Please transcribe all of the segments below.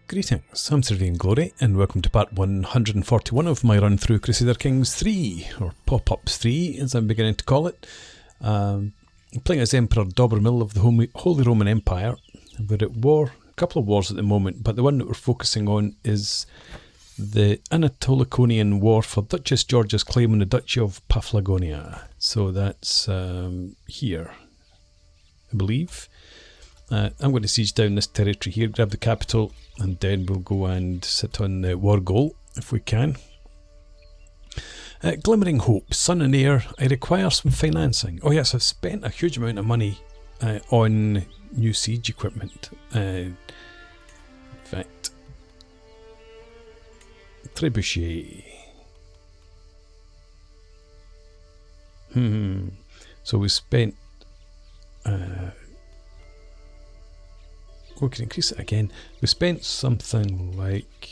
Greetings, I'm Serene Glory, and welcome to part 141 of my run through Crusader Kings 3, or Pop-Ups 3 as I'm beginning to call it. I'm playing as Emperor Dobromil of the Holy Roman Empire. We're at war, a couple of wars at the moment, but the one that we're focusing on is the Anatoliconian War for Duchess Georgia's claim on the Duchy of Paphlagonia. So that's here, I believe. I'm going to siege down this territory here, grab the capital, and then we'll go and sit on the war goal if we can. Glimmering hope, son and heir, I require some financing. Oh yes, I've spent a huge amount of money on new siege equipment. In fact, trebuchet. So we spent... we can increase it again. We spent something like...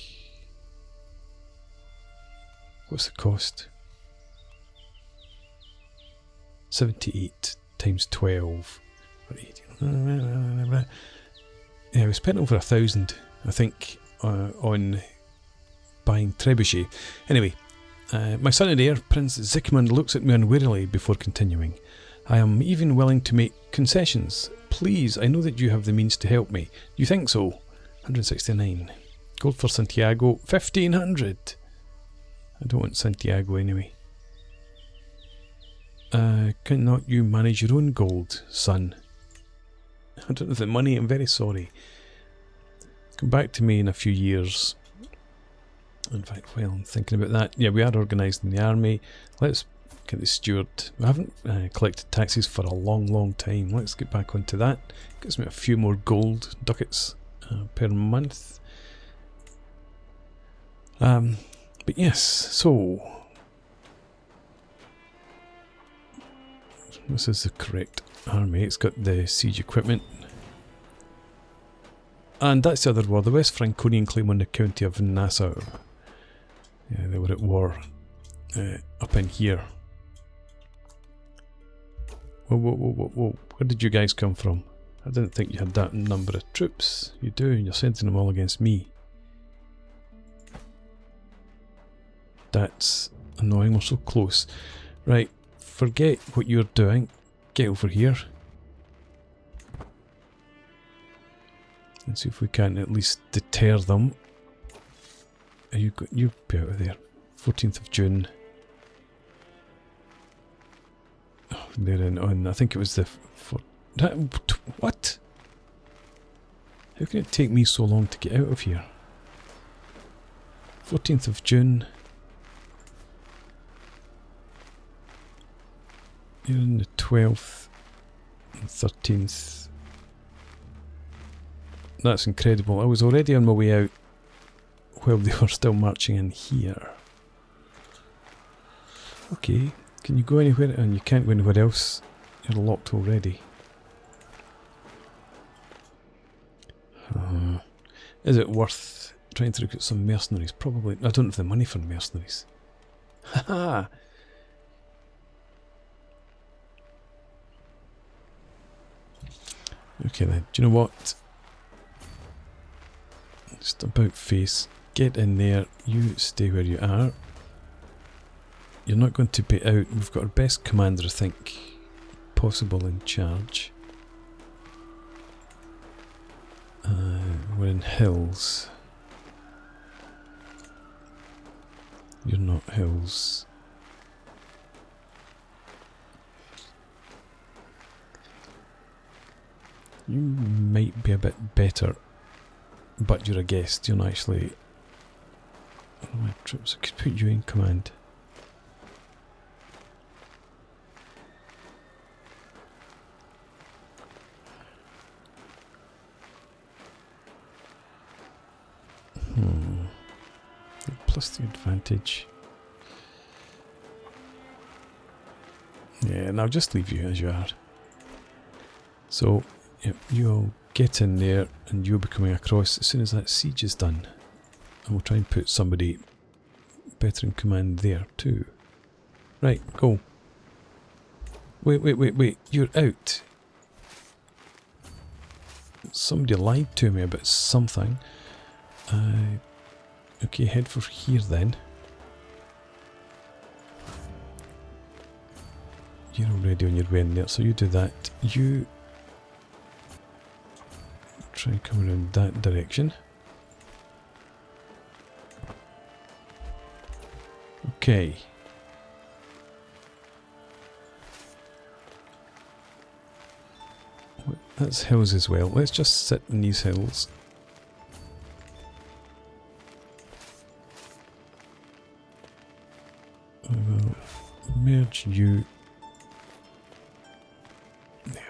what's the cost? 78 times 12. Or 18. Yeah, we spent over 1,000, I think, on buying trebuchet. Anyway, my son and heir, Prince Zikmund, looks at me unwarily before continuing. I am even willing to make concessions. Please, I know that you have the means to help me. You think so? 169. Gold for Santiago, 1,500. I don't want Santiago anyway. Cannot you manage your own gold, son? I don't have the money, I'm very sorry. Come back to me in a few years. In fact, while I'm thinking about that, yeah, we are organised in the army. Let's get the steward. We haven't collected taxes for a long time. Let's get back onto that. Gives me a few more gold ducats per month. But yes, so this is the correct army. It's got the siege equipment. And that's the other war, the West Franconian claim on the county of Nassau. Yeah, they were at war up in here. Whoa, where did you guys come from? I didn't think you had that number of troops. You do, and you're sending them all against me. That's annoying, we're so close. Right, forget what you're doing. Get over here. And see if we can at least deter them. You be out of there. 14th of June. They're in on, I think it was the... what? How can it take me so long to get out of here? 14th of June. You're in the 12th and 13th. That's incredible. I was already on my way out while they were still marching in here. Okay. Can you go anywhere? And you can't go anywhere else. You're locked already. Is it worth trying to recruit some mercenaries? Probably. I don't have the money for mercenaries. Haha! Okay then. Do you know what? Just about face. Get in there. You stay where you are. You're not going to be out. We've got our best commander, I think, possible in charge. We're in hills. You're not hills. You might be a bit better, but you're a guest. You're not actually... Oh, my troops. I could put you in command. Plus the advantage. Yeah, and I'll just leave you as you are. So, yep, you'll get in there and you'll be coming across as soon as that siege is done. And we'll try and put somebody better in command there too. Right, go. Wait, you're out. Somebody lied to me about something. Okay, head for here then. You're already on your way in there, so you do that. You try and come around that direction. Okay. That's hills as well. Let's just sit in these hills. I will merge you. There.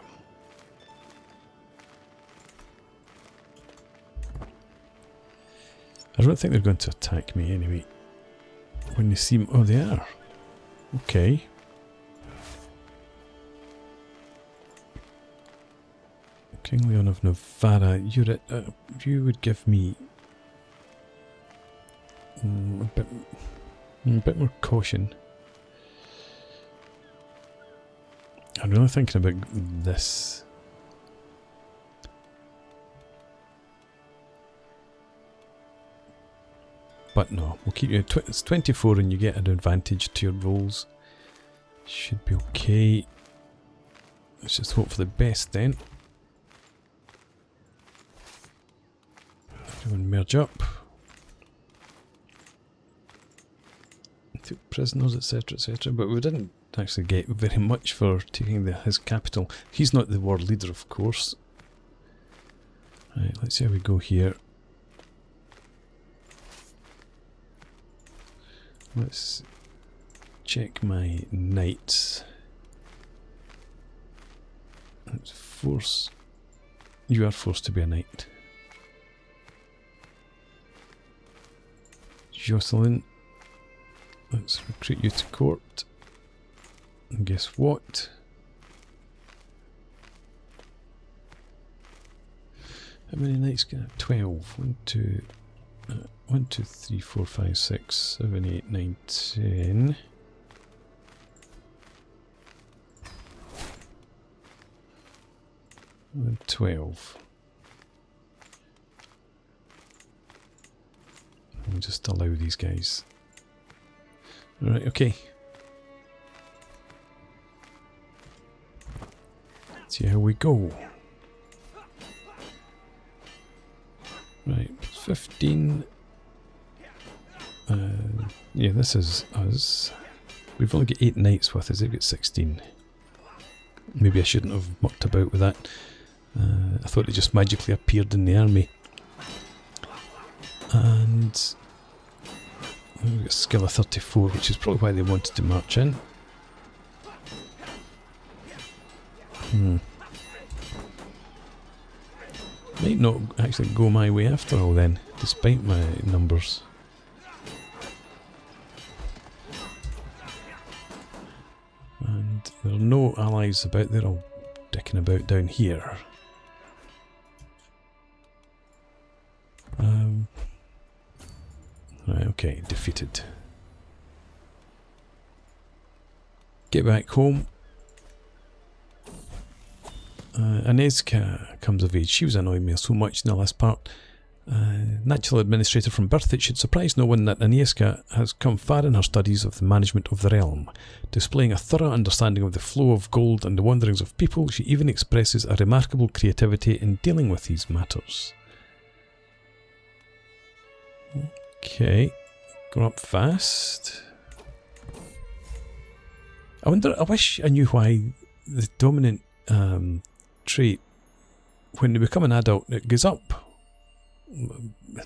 I don't think they're going to attack me anyway. When they see me. Oh, they are. Okay. King Leon of Navarra, you're at, you would give me a bit more caution. I'm really thinking about this. But no, we'll keep you. It's 24 and you get an advantage to your rolls. Should be okay. Let's just hope for the best then. Everyone merge up. Took prisoners, etc., etc. But we didn't actually get very much for taking his capital. He's not the world leader, of course. Right, let's see how we go here. Let's check my knights. Let's force. You are forced to be a knight. Jocelyn. Let's recruit you to court. And guess what? How many knights can I have? 12. 1, 2, 3, 4, 5, 6, 7, 8, 9, 10. And 12. We'll just allow these guys. Alright, okay. Let's see how we go. Right, 15. Yeah, this is us. We've only got 8 knights with us, they've got 16. Maybe I shouldn't have mucked about with that. I thought it just magically appeared in the army. And we've got a skill of 34, which is probably why they wanted to march in. Might not actually go my way after all then, despite my numbers. And there are no allies about, they're all dicking about down here. Right, okay, defeated. Get back home. Anjou comes of age. She was annoying me so much in the last part. Natural administrator from birth, it should surprise no one that Anjou has come far in her studies of the management of the realm. Displaying a thorough understanding of the flow of gold and the wanderings of people, she even expresses a remarkable creativity in dealing with these matters. Okay, go up fast. I wish I knew why the dominant trait, when they become an adult, it goes up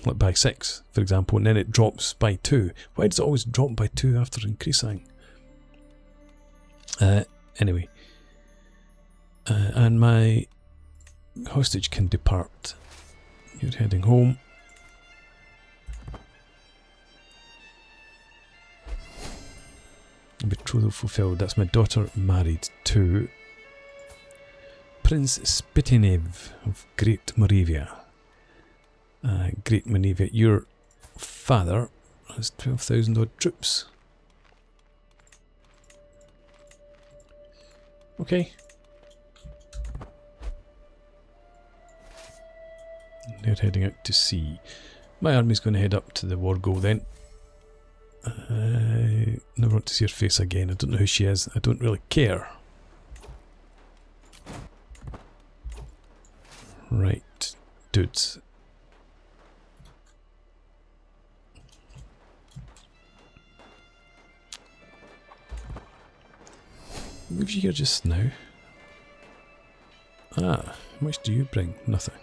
like by 6, for example, and then it drops by 2. Why does it always drop by 2 after increasing? Anyway, and my hostage can depart. You're heading home. Betrothal fulfilled. That's my daughter married to Prince Spitinev of Great Moravia. Great Moravia. Your father has 12,000 odd troops. Okay. They're heading out to sea. My army's going to head up to the war goal then. I never want to see her face again. I don't know who she is. I don't really care. Right, dudes. Leave you here just now. Ah, how much do you bring? Nothing.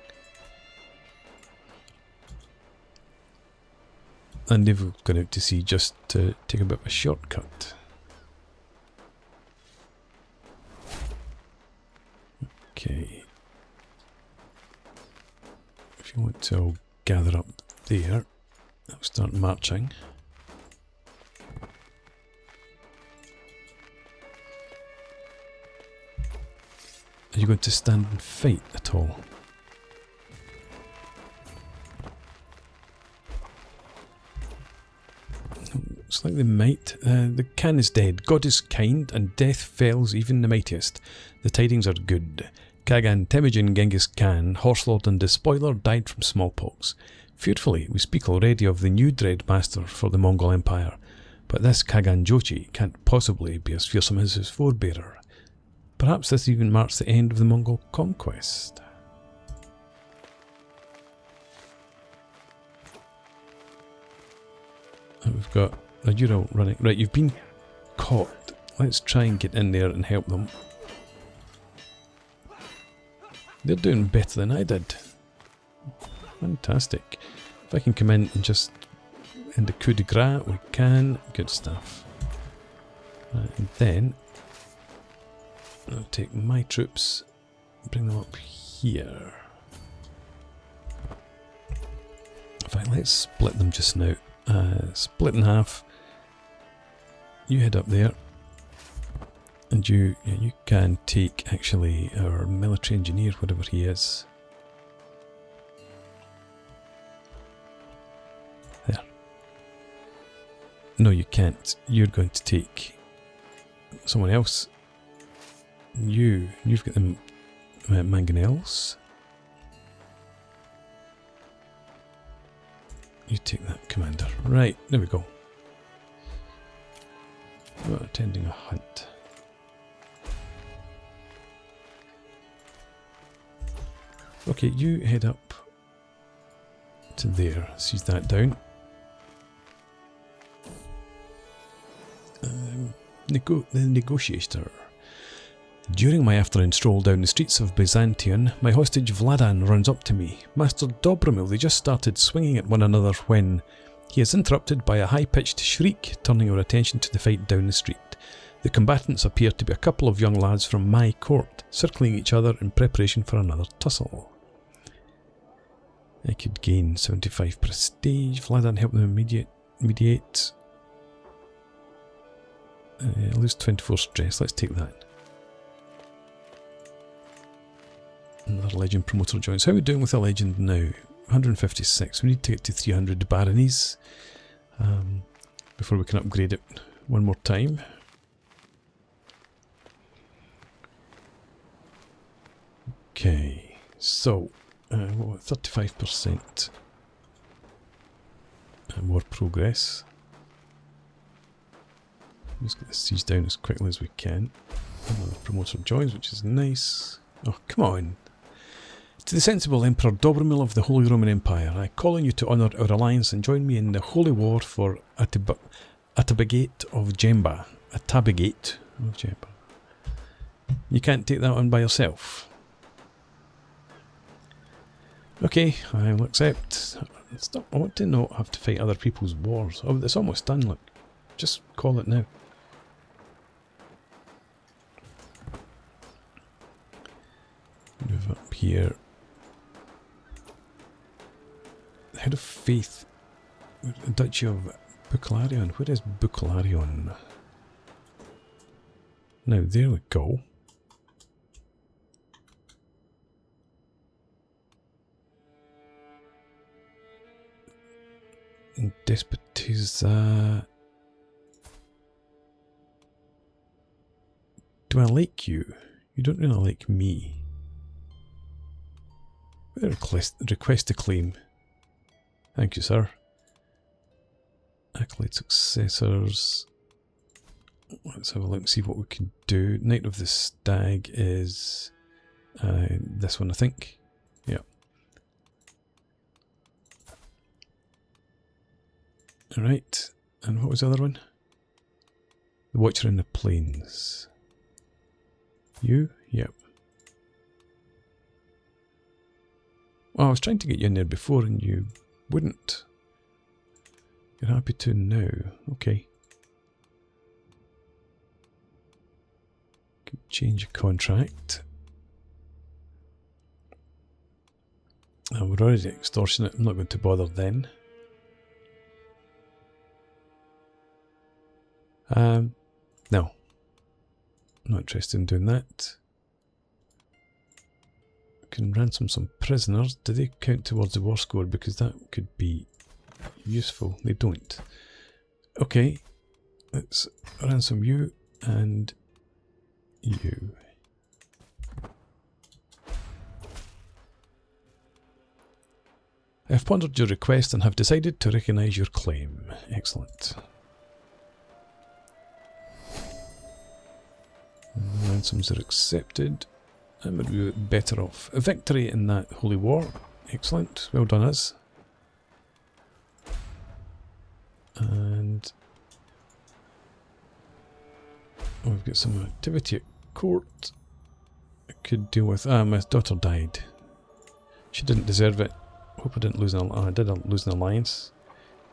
And they've gone out to sea just to take a bit of a shortcut. Okay. If you want to all gather up there, I'll start marching. Are you going to stand and fight at all? Looks like they might. The Khan is dead. God is kind, and death fells even the mightiest. The tidings are good. Kagan Temujin Genghis Khan, Horselord and Despoiler, died from smallpox. Fearfully, we speak already of the new dread master for the Mongol Empire, but this Kagan Jochi can't possibly be as fearsome as his forebearer. Perhaps this even marks the end of the Mongol conquest. And we've got Rajuro running. Right, you've been caught. Let's try and get in there and help them. They're doing better than I did. Fantastic. If I can come in and just end the coup de grace, we can. Good stuff. Right, and then I'll take my troops, bring them up here. In fact, let's split them just now. Split in half. You head up there. And you can take, actually, our military engineer, whatever he is. There. No, you can't. You're going to take someone else. You've got the mangonels. You take that, Commander. Right, there we go. We're attending a hunt. Okay, you head up to there. Seize that down. The negotiator. During my afternoon stroll down the streets of Byzantium, my hostage Vladan runs up to me. Master Dobromil, they just started swinging at one another when he is interrupted by a high-pitched shriek, turning our attention to the fight down the street. The combatants appear to be a couple of young lads from my court, circling each other in preparation for another tussle. I could gain 75 prestige. Vladan help them mediate. Lose 24 stress. Let's take that. Another legend promoter joins. How are we doing with a legend now? 156. We need to get to 300 baronies before we can upgrade it one more time. Okay, so 35% more progress. Let's get the siege down as quickly as we can. Another promoter joins, which is nice. Oh, come on. To the sensible Emperor Dobromil of the Holy Roman Empire, I call on you to honour our alliance and join me in the holy war for Atabagate of Jemba. Atabagate of Jemba. You can't take that on by yourself. Okay, I will accept. I want to not have to fight other people's wars. Oh, it's almost done, look. Just call it now. Move up here. Head of Faith, Duchy of Buclarion. Where is Buclarion? Now, there we go. Despotiza. Do I like you? You don't really like me. Request to claim. Thank you, sir. Accolade successors. Let's have a look and see what we can do. Knight of the Stag is this one, I think. Yeah. Alright. And what was the other one? The Watcher in the Plains. You? Yep. Well, I was trying to get you in there before and you wouldn't. You're happy to now. Okay. Can change your contract. We're already extortionate. I'm not going to bother then. No. Not interested in doing that. Can ransom some prisoners. Do they count towards the war score? Because that could be useful. They don't. Okay. Let's ransom you and you. I have pondered your request and have decided to recognise your claim. Excellent. Ransoms are accepted. And we're better off. A victory in that holy war. Excellent. Well done us. And we've got some activity at court. I could deal with. My daughter died. She didn't deserve it. Hope I didn't lose an. I did lose an alliance.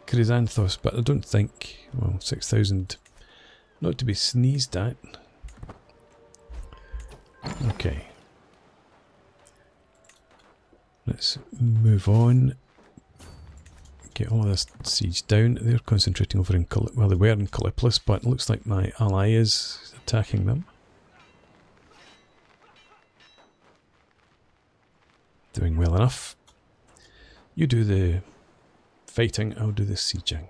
Chrysanthos, but I don't think. Well, 6,000. Not to be sneezed at. Okay. Let's move on. Get all of this siege down. They're concentrating over in well, they were in Callipolis, but it looks like my ally is attacking them. Doing well enough. You do the fighting, I'll do the sieging.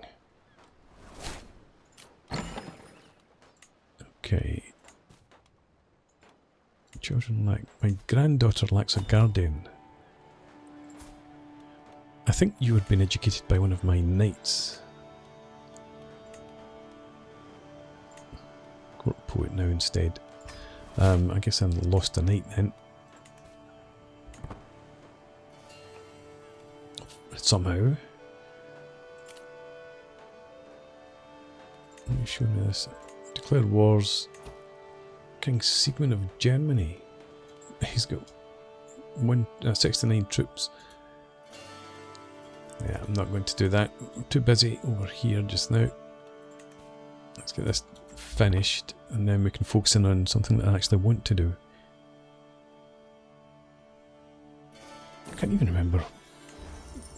Okay. Children lack. My granddaughter lacks a guardian. I think you had been educated by one of my knights. Court poet now instead. I guess I lost a knight then. Somehow. Let me show me this. Declare wars. King Sigmund of Germany. He's got 69 troops. Yeah, I'm not going to do that. I'm too busy over here just now. Let's get this finished and then we can focus in on something that I actually want to do. I can't even remember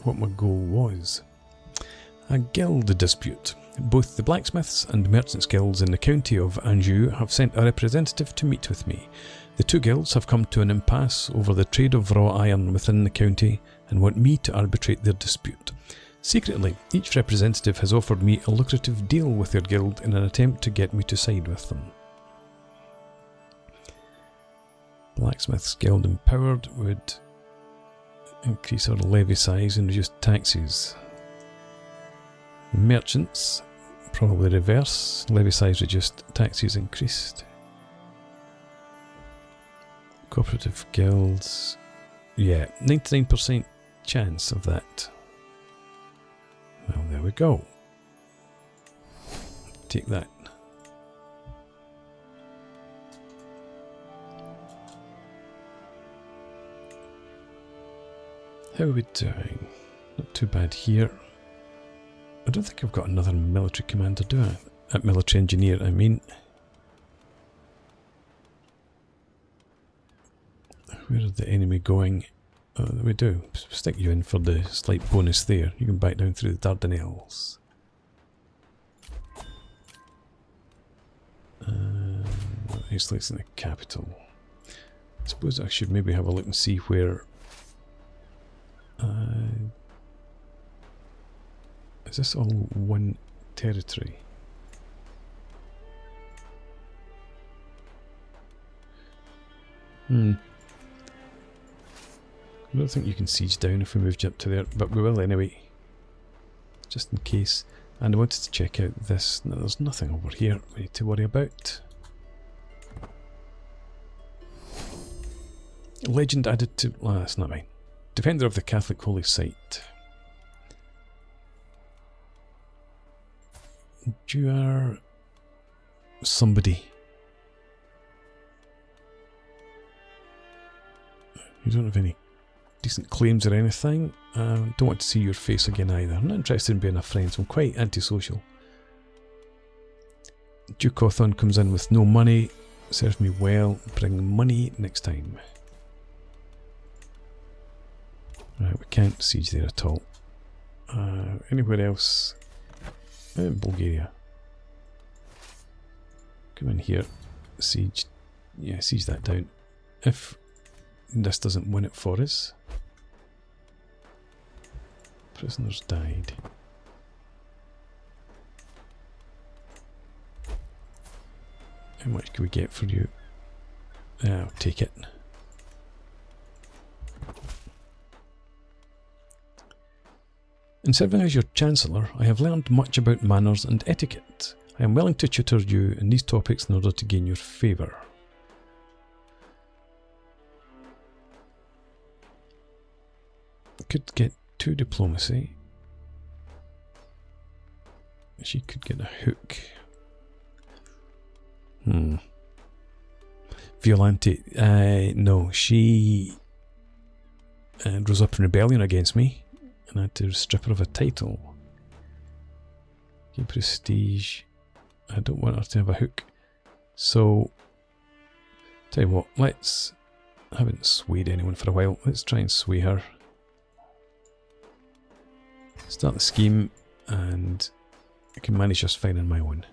what my goal was. A guild dispute. Both the blacksmiths and merchants guilds in the county of Anjou have sent a representative to meet with me. The two guilds have come to an impasse over the trade of raw iron within the county and want me to arbitrate their dispute. Secretly, each representative has offered me a lucrative deal with their guild in an attempt to get me to side with them. Blacksmiths Guild empowered would increase our levy size and reduce taxes. Merchants, probably reverse. Levy size reduced, taxes increased. Cooperative guilds, yeah, 99% chance of that. Well, there we go. Take that. How are we doing? Not too bad here. I don't think I've got another military commander, do I? Military engineer, I mean. Where is the enemy going? Oh, we do. Stick you in for the slight bonus there. You can back down through the Dardanelles. Isolates in the capital. I suppose I should maybe have a look and see where... is this all one territory? I don't think you can siege down if we moved you up to there, but we will anyway. just in case. And I wanted to check out this. No, there's nothing over here we need to worry about. Legend added to... Oh, that's not mine. Defender of the Catholic Holy Site. You are... somebody. You don't have any decent claims or anything. Don't want to see your face again either. I'm not interested in being a friend, so I'm quite antisocial. Duke Othon comes in with no money. Serves me well. Bring money next time. Right, we can't siege there at all. Anywhere else? In Bulgaria. Come in here. Siege. Yeah, siege that down. If this doesn't win it for us. Prisoners died. How much can we get for you? I'll take it. In serving as your Chancellor, I have learned much about manners and etiquette. I am willing to tutor you in these topics in order to gain your favour. Could get 2 diplomacy. She could get a hook. Violante. No, she rose up in rebellion against me, and I had to strip her of a title. Get prestige. I don't want her to have a hook. So, tell you what, let's... I haven't swayed anyone for a while. Let's try and sway her. Start the scheme, and I can manage just fine on my own.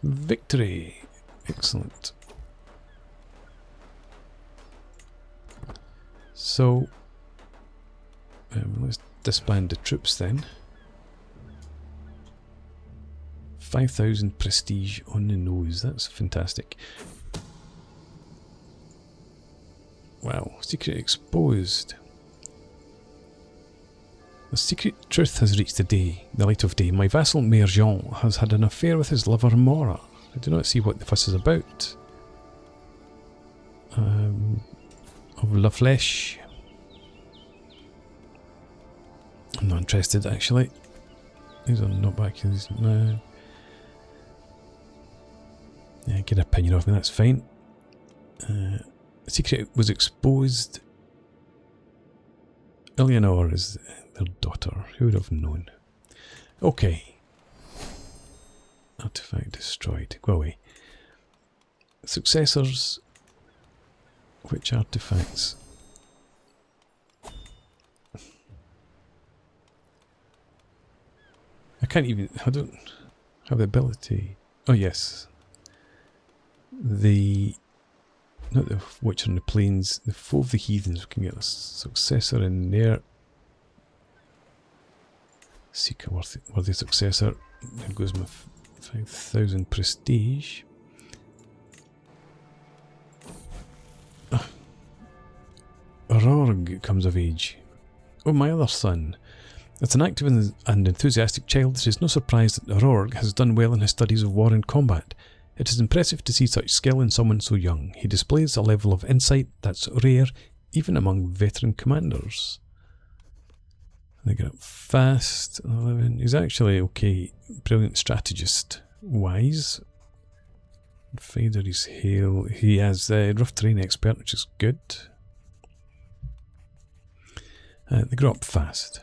Victory! Excellent. So, let's disband the troops then. 5,000 prestige on the nose, that's fantastic. Wow, secret exposed. The secret truth has reached the light of day. My vassal Mayor Jean has had an affair with his lover Mora. I do not see what the fuss is about. Of La Flèche. I'm not interested actually. These are not back. Yeah, get an opinion of me, that's fine. The secret was exposed. Eleanor is their daughter. Who would have known? Okay. Artifact destroyed. Go away. Successors. Which artifacts? I can't even... I don't have the ability... Oh yes. The... Not the Watcher on the Plains. The Foe of the Heathens. We can get a successor in there. Seek a worthy successor. There goes my 5,000 prestige. Rorg comes of age. Oh, my other son. As an active and enthusiastic child, it is no surprise that Rorg has done well in his studies of war and combat. It is impressive to see such skill in someone so young. He displays a level of insight that's rare, even among veteran commanders. They get up fast. 11. He's actually okay. Brilliant strategist. Wise. Fighter is hail. He has rough terrain expert, which is good. They grow up fast.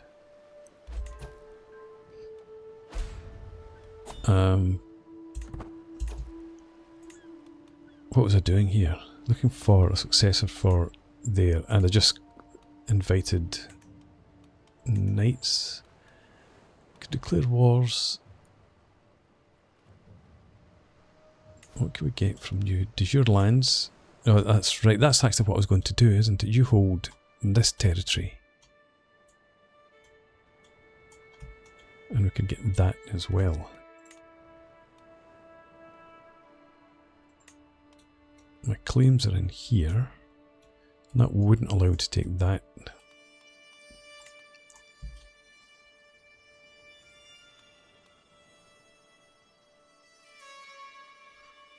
What was I doing here? Looking for a successor for there, and I just invited knights. Could declare wars. What can we get from you? De jure lands. No, that's right. That's actually what I was going to do, isn't it? You hold this territory. And we could get that as well. My claims are in here. That wouldn't allow me to take that.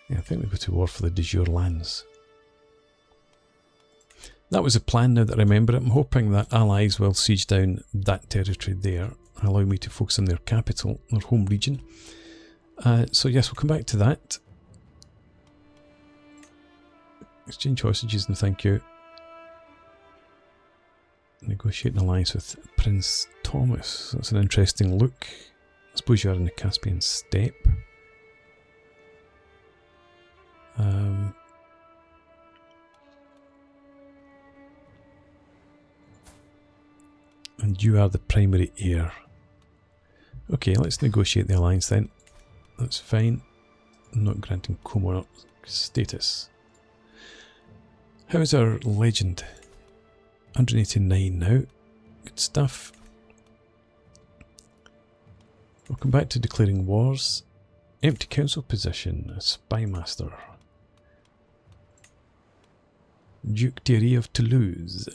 Yeah, I think we go to war for the de jure lands. That was the plan, now that I remember it. I'm hoping that allies will siege down that territory there and allow me to focus on their capital, their home region. So yes, we'll come back to that. Exchange hostages and thank you. Negotiate an alliance with Prince Thomas. That's an interesting look. I suppose you are in the Caspian steppe. And you are the primary heir. Okay, let's negotiate the alliance then. That's fine. I'm not granting Commonwealth status. How's our legend? 189 now. Good stuff. We'll come back to declaring wars. Empty council position. A spy master. Duke Thierry of Toulouse.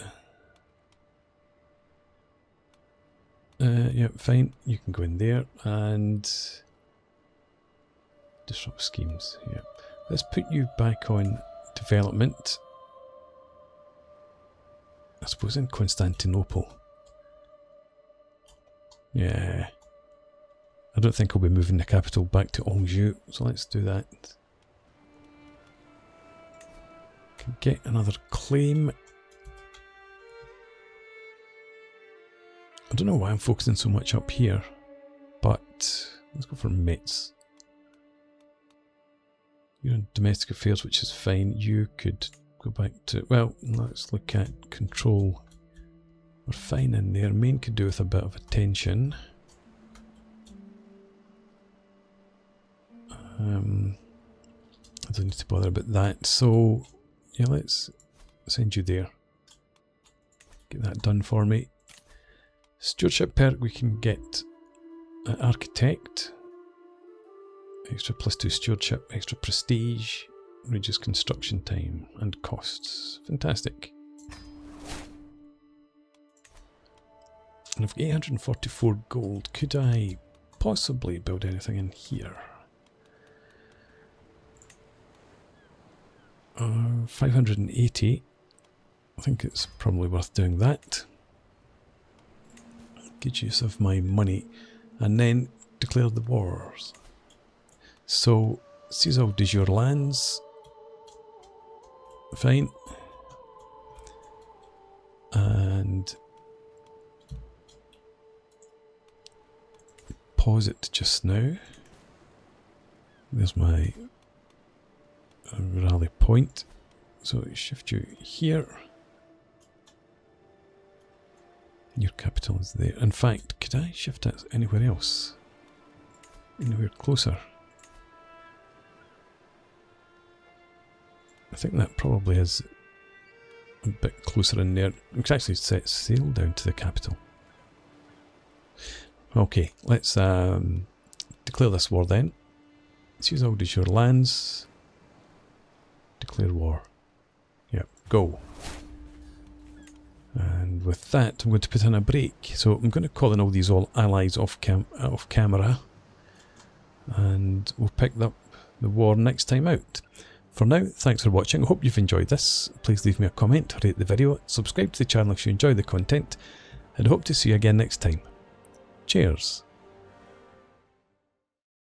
Yeah, fine. You can go in there and disrupt schemes. Yeah. Let's put you back on development. I suppose in Constantinople. Yeah. I don't think I'll be moving the capital back to Anjou, so let's do that. Can get another claim. I don't know why I'm focusing so much up here, but let's go for Metz. You're in domestic affairs, which is fine. You could go back to, well, let's look at control. We're fine in there. Main could do with a bit of attention. I don't need to bother about that. So, yeah, let's send you there. Get that done for me. Stewardship perk we can get architect. Extra +2 stewardship, extra prestige, reduce construction time and costs. Fantastic. And I've got 844 gold. Could I possibly build anything in here? 580. I think it's probably worth doing that. Good use of my money. And then declare the wars. So, seize all de jure lands. Fine. And pause it just now. There's my rally point. So shift you here. Your capital is there. In fact, could I shift it anywhere else? Anywhere closer? I think that probably is a bit closer in there. We could actually set sail down to the capital. Okay, let's declare this war then. Let's use all de jure lands. Declare war. Yep, go. And with that, I'm going to put in a break. So I'm going to call in all these allies off camera. And we'll pick up the war next time out. For now, thanks for watching. I hope you've enjoyed this. Please leave me a comment, rate the video, subscribe to the channel if you enjoy the content, and I hope to see you again next time. Cheers.